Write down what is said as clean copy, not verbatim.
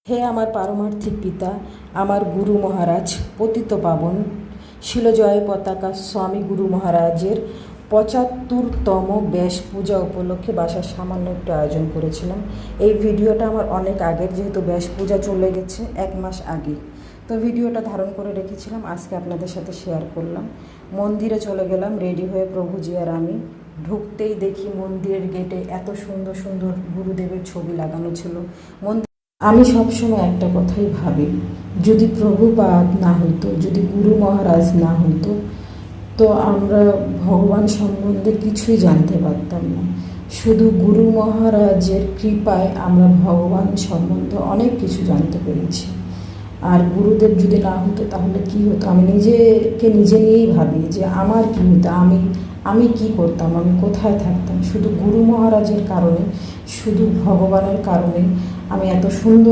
হে আমার পারমার্থিক পিতা, আমার গুরু মহারাজ, পতিত পাবন শিলজয় পতাকা স্বামী গুরু মহারাজের ৭৫তম ব্যাস পূজা উপলক্ষে বাসার সামান্য একটু আয়োজন করেছিলাম। এই ভিডিওটা আমার অনেক আগের, যেহেতু ব্যাস পূজা চলে গেছে ১ মাস আগে, তো ভিডিওটা ধারণ করে রেখেছিলাম, আজকে আপনাদের সাথে শেয়ার করলাম। মন্দিরে চলে গেলাম রেডি হয়ে, প্রভুজি আর আমি। ঢুকতেই দেখি মন্দিরের গেটে এত সুন্দর সুন্দর গুরুদেবের ছবি লাগানো ছিল। আমি সবসময় একটা কথাই ভাবি, যদি প্রভুপাদ না হতো, যদি গুরু মহারাজ না হতো, তো আমরা ভগবান সম্বন্ধে কিছুই জানতে পারতাম না। শুধু গুরু মহারাজের কৃপায় আমরা ভগবান সম্বন্ধে অনেক কিছু জানতে পেরেছি। আর গুরুদেব যদি না হতো তাহলে কি হতো? আমি নিজেকে নিজে নিয়েই ভাবি যে আমার কী হতো, আমি কি করতাম, আমি কোথায় থাকতাম। শুধু গুরু মহারাজের কারণে, শুধু ভগবানের কারণে আমি এত সুন্দর